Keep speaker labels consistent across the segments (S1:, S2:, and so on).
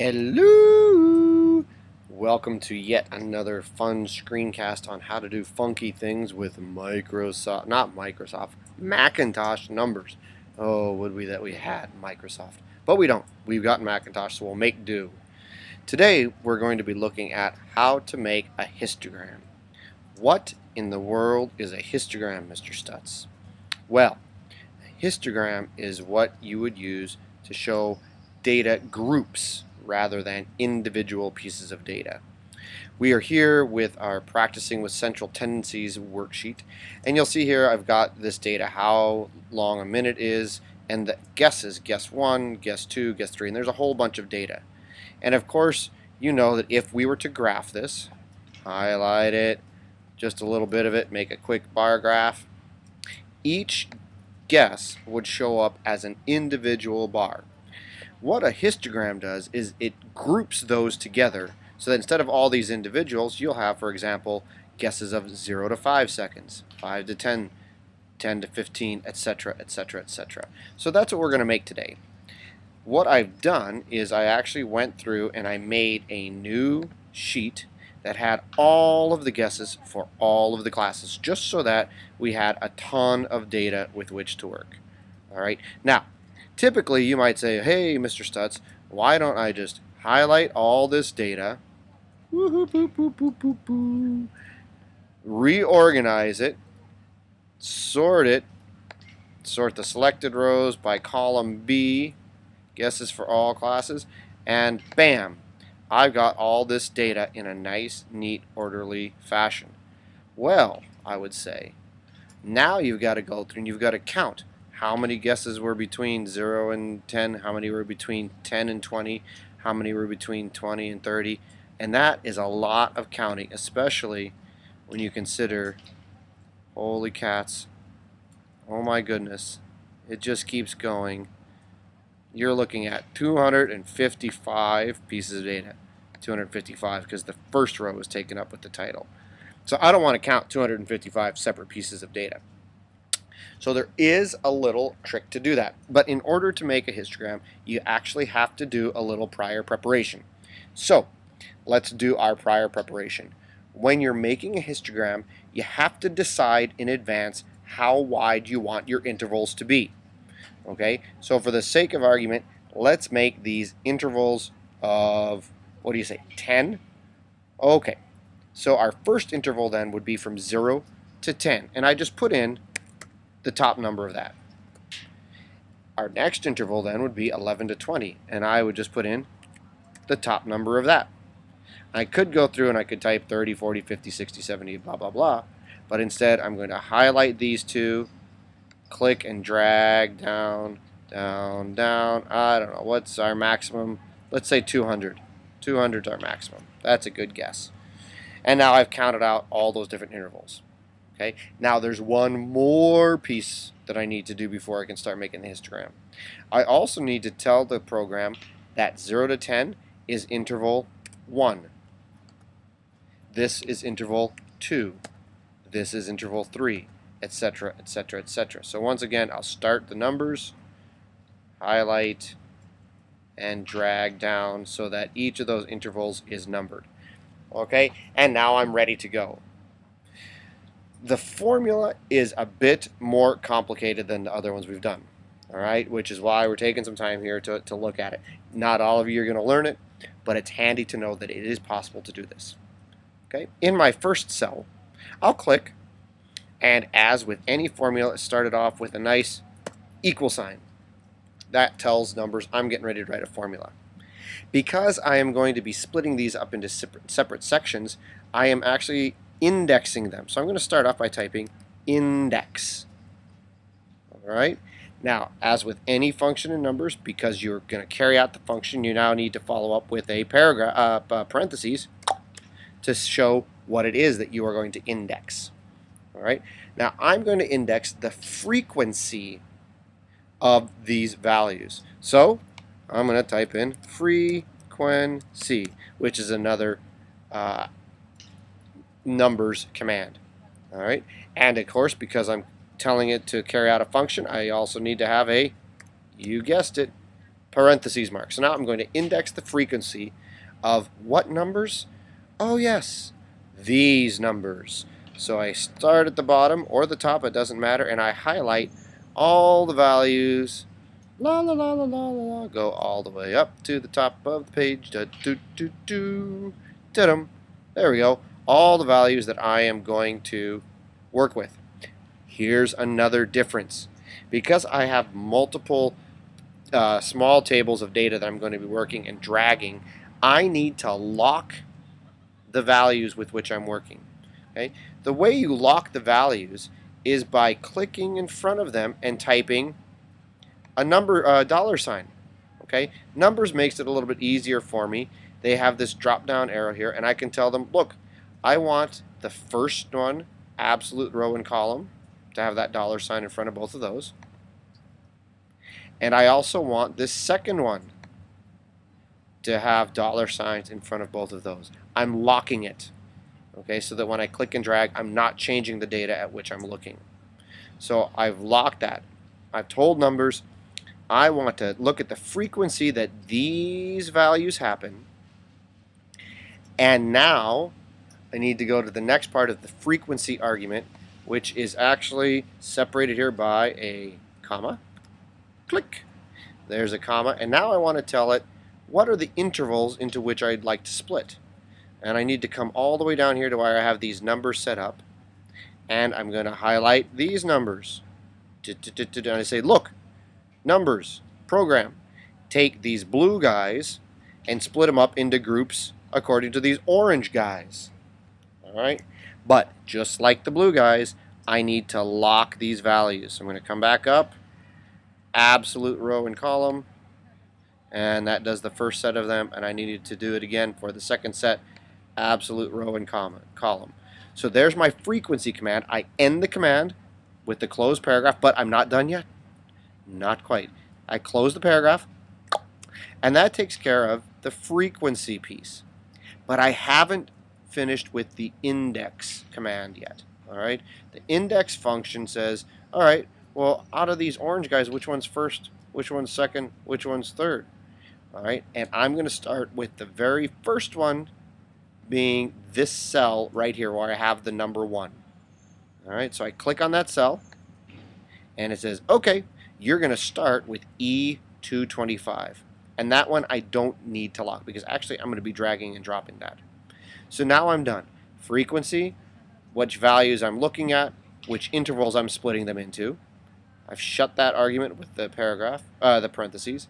S1: Hello! Welcome to yet another fun screencast on how to do funky things with Macintosh numbers. Oh, would we that we had Microsoft. But we don't. We've got Macintosh, so we'll make do. Today, we're going to be looking at how to make a histogram. What in the world is a histogram, Mr. Stutz? Well, a histogram is what you would use to show data groups rather than individual pieces of data. We are here with our Practicing with Central Tendencies worksheet, and you'll see here I've got this data, how long a minute is, and the guesses, guess 1, guess 2, guess 3, and there's a whole bunch of data. And of course, you know that if we were to graph this, highlight it, just a little bit of it, make a quick bar graph, each guess would show up as an individual bar. What a histogram does is it groups those together so that instead of all these individuals, you'll have, for example, guesses of 0 to 5 seconds, 5 to 10, 10 to 15, etc., etc., etc. So that's what we're going to make today. What I've done is I actually went through and I made a new sheet that had all of the guesses for all of the classes, just so that we had a ton of data with which to work. All right. Now, typically, you might say, hey, Mr. Stutz, why don't I just highlight all this data, reorganize it, sort the selected rows by column B, guesses for all classes, and bam, I've got all this data in a nice, neat, orderly fashion. Well, I would say, now you've got to go through and you've got to count. How many guesses were between 0 and 10? How many were between 10 and 20? How many were between 20 and 30? And that is a lot of counting, especially when you consider, holy cats, oh my goodness, it just keeps going. You're looking at 255 pieces of data. 255 because the first row is taken up with the title. So I don't want to count 255 separate pieces of data. So there is a little trick to do that. But in order to make a histogram, you actually have to do a little prior preparation. So let's do our prior preparation. When you're making a histogram, you have to decide in advance how wide you want your intervals to be. Okay, so for the sake of argument, let's make these intervals of, 10? Okay, so our first interval then would be from 0 to 10. And I just put in the top number of that. Our next interval then would be 11 to 20, and I would just put in the top number of that. I could go through and I could type 30, 40, 50, 60, 70, blah, blah, blah, but instead I'm going to highlight these two, click and drag down, down, down. I don't know, what's our maximum? Let's say 200. 200 is our maximum. That's a good guess. And now I've counted out all those different intervals. Okay, now there's one more piece that I need to do before I can start making the histogram. I also need to tell the program that 0 to 10 is interval 1. This is interval 2. This is interval 3, etc., etc., etc. So once again, I'll start the numbers, highlight, and drag down so that each of those intervals is numbered. Okay, and now I'm ready to go. The formula is a bit more complicated than the other ones we've done, all right, which is why we're taking some time here to look at it. Not all of you are going to learn it, but it's handy to know that it is possible to do this. Okay, in my first cell, I'll click, and as with any formula, it started off with a nice equal sign. That tells numbers I'm getting ready to write a formula. Because I am going to be splitting these up into separate sections, I am actually indexing them. So I'm going to start off by typing index. All right. Now, as with any function in numbers, because you're going to carry out the function, you now need to follow up with a paragraph, parentheses, to show what it is that you are going to index. All right. Now, I'm going to index the frequency of these values. So I'm going to type in frequency, which is another numbers command. All right, and of course, because I'm telling it to carry out a function, I also need to have a, you guessed it, parentheses mark. So now I'm going to index the frequency of what numbers? Oh yes, these numbers. So I start at the bottom or the top, it doesn't matter, and I highlight all the values. La la la la la la, go all the way up to the top of the page. Da, do, do, do, da-dum. There we go. All the values that I am going to work with. Here's another difference. Because I have multiple small tables of data that I'm going to be working and dragging, I need to lock the values with which I'm working. Okay? The way you lock the values is by clicking in front of them and typing a number, dollar sign. Okay? Numbers makes it a little bit easier for me. They have this drop down arrow here, and I can tell them, look, I want the first one, absolute row and column, to have that dollar sign in front of both of those. And I also want this second one to have dollar signs in front of both of those. I'm locking it, okay, so that when I click and drag, I'm not changing the data at which I'm looking. So I've locked that. I've told numbers I want to look at the frequency that these values happen. And now I need to go to the next part of the frequency argument, which is actually separated here by a comma. Click. There's a comma. And now I want to tell it what are the intervals into which I'd like to split. And I need to come all the way down here to where I have these numbers set up. And I'm going to highlight these numbers. And I say, look, numbers, program, take these blue guys and split them up into groups according to these orange guys. Alright? But just like the blue guys, I need to lock these values. So I'm going to come back up, absolute row and column, and that does the first set of them, and I needed to do it again for the second set, absolute row and column. So there's my frequency command. I end the command with the closed paragraph, but I'm not done yet. Not quite. I close the paragraph, and that takes care of the frequency piece. But I haven't finished with the index command yet. All right. The index function says, all right, well, out of these orange guys, which one's first, which one's second, which one's third? All right. And I'm going to start with the very first one being this cell right here where I have the number 1. All right. So I click on that cell, and it says, okay, you're going to start with E225. And that one I don't need to lock because actually I'm going to be dragging and dropping that. So now I'm done. Frequency, which values I'm looking at, which intervals I'm splitting them into. I've shut that argument with the paragraph, the parentheses.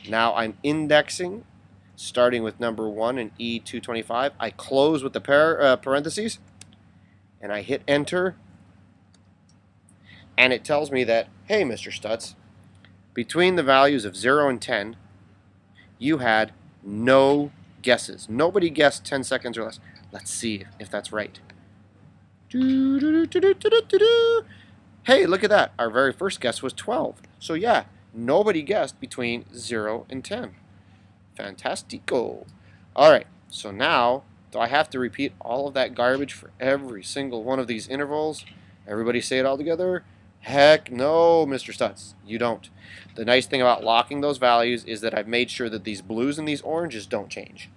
S1: Now I'm indexing, starting with number 1 in E225. I close with the parentheses, and I hit enter. And it tells me that, hey, Mr. Stutz, between the values of 0 and 10, you had no guesses. Nobody guessed 10 seconds or less. Let's see if that's right. Hey, look at that. Our very first guess was 12. So yeah, nobody guessed between 0 and 10. Fantastico. Alright, so now, do I have to repeat all of that garbage for every single one of these intervals? Everybody say it all together? Heck no, Mr. Stutz, you don't. The nice thing about locking those values is that I've made sure that these blues and these oranges don't change.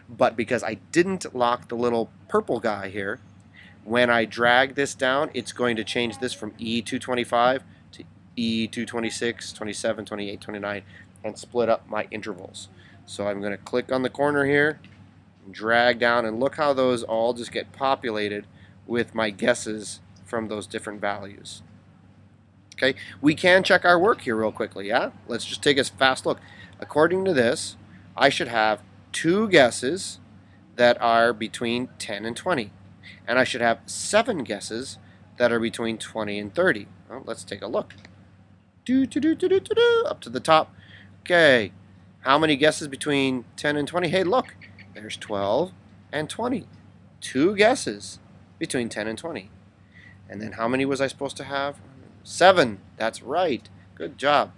S1: But because I didn't lock the little purple guy here, when I drag this down, it's going to change this from E225 to E226, 27, 28, 29, and split up my intervals. So I'm going to click on the corner here, and drag down, and look how those all just get populated with my guesses from those different values. Okay, we can check our work here real quickly, yeah? Let's just take a fast look. According to this, I should have 2 guesses that are between 10 and 20. And I should have 7 guesses that are between 20 and 30. Well, let's take a look. Up to the top. Okay, how many guesses between 10 and 20? Hey, look, there's 12 and 20. 2 guesses between 10 and 20. And then how many was I supposed to have? 7. That's right. Good job.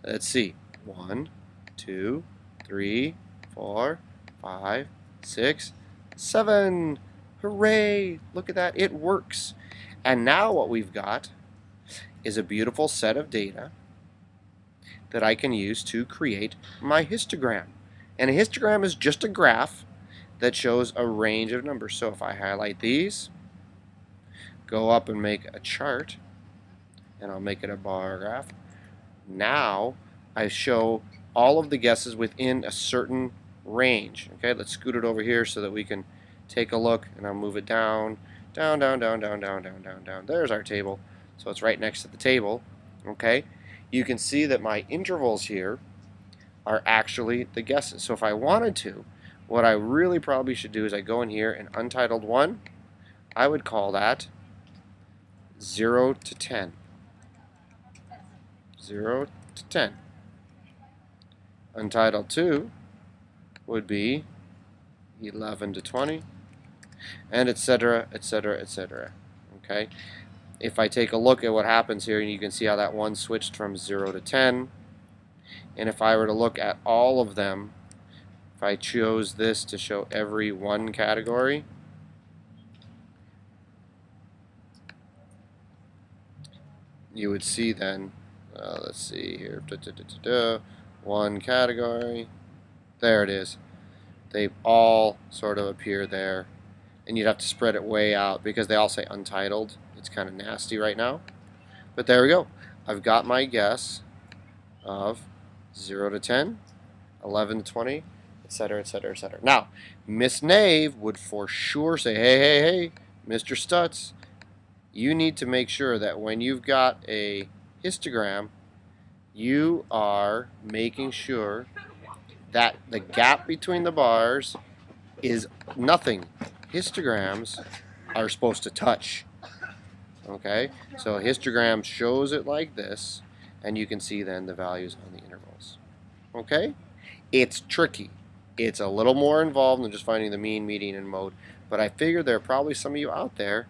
S1: Let's see. 1, 2, 3, 4, 5, 6, 7. Hooray! Look at that. It works. And now what we've got is a beautiful set of data that I can use to create my histogram. And a histogram is just a graph that shows a range of numbers. So if I highlight these, go up and make a chart, and I'll make it a bar graph. Now I show all of the guesses within a certain range. Okay, let's scoot it over here so that we can take a look, and I'll move it down, down, down, down, down, down, down, down, down. There's our table. So it's right next to the table. Okay, you can see that my intervals here are actually the guesses. So if I wanted to, what I really probably should do is I go in here and untitled 1, I would call that 0 to 10. 0 to 10. Untitled 2 would be 11 to 20, and etc., etc., etc. Okay? If I take a look at what happens here, you can see how that one switched from 0 to 10. And if I were to look at all of them, if I chose this to show every one category, you would see then, let's see here, one category, there it is. They all sort of appear there, and you'd have to spread it way out because they all say untitled. It's kind of nasty right now, but there we go. I've got my guess of 0 to 10, 11 to 20, etc., etc., etc. Now, Miss Nave would for sure say, hey, hey, hey, Mr. Stutz, you need to make sure that when you've got a histogram, you are making sure that the gap between the bars is nothing. Histograms are supposed to touch. Okay, so a histogram shows it like this, and you can see then the values on the intervals. Okay, it's tricky. It's a little more involved than just finding the mean, median, and mode, but I figure there are probably some of you out there,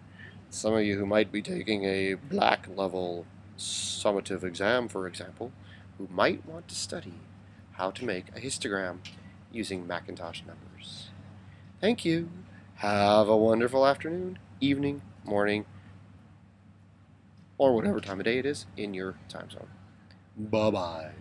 S1: some of you who might be taking a black level summative exam, for example, who might want to study how to make a histogram using Macintosh numbers. Thank you. Have a wonderful afternoon, evening, morning, or whatever time of day it is in your time zone. Bye-bye.